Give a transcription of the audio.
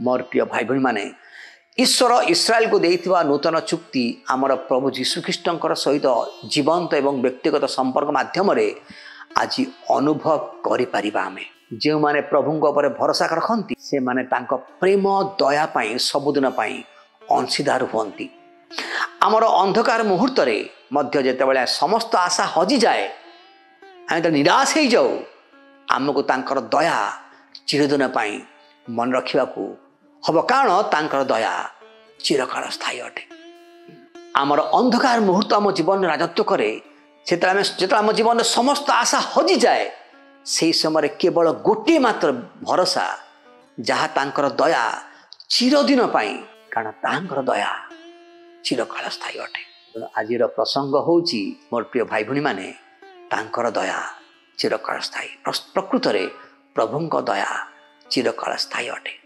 मोर प्रिय भाई भाई माने ईश्वर इस्राएल को देइथिबा नूतन चुक्ति आमर प्रभु जीशुख्रीष्टर सहित जीवंत एवं व्यक्तिगत संपर्क माध्यम आज अनुभव करिपारिबा आमे जो माने प्रभु भरोसा रखती से माने तांको प्रेम दया पाई सबुदिन पाई अंशीदार हुंती। आमर अंधकार मुहूर्त मध्य जेतेबेले समस्त आशा हजि जाए आम तो निराश हो जाऊ आमको तांकर दया चिरदिन पाई मन रखा हम कारण तांकर दया चिरकाल स्थायी अटे। आमर अंधकार मुहूर्त आम जीवन राजत्व करे जो आम जीवन समस्त आशा हजि जाए से समय केवल गोटे मात्र भरोसा जहाँ तांकर दया चिरदिन पाई कारण तांकर दया चिरकाल स्थायी अटे। आज प्रसंग होची मोर प्रिय भाई भनी माने तांकर दया चिरकाल स्थायी प्रकृत रे प्रभुंक दया चिरकाल स्थायी अटे।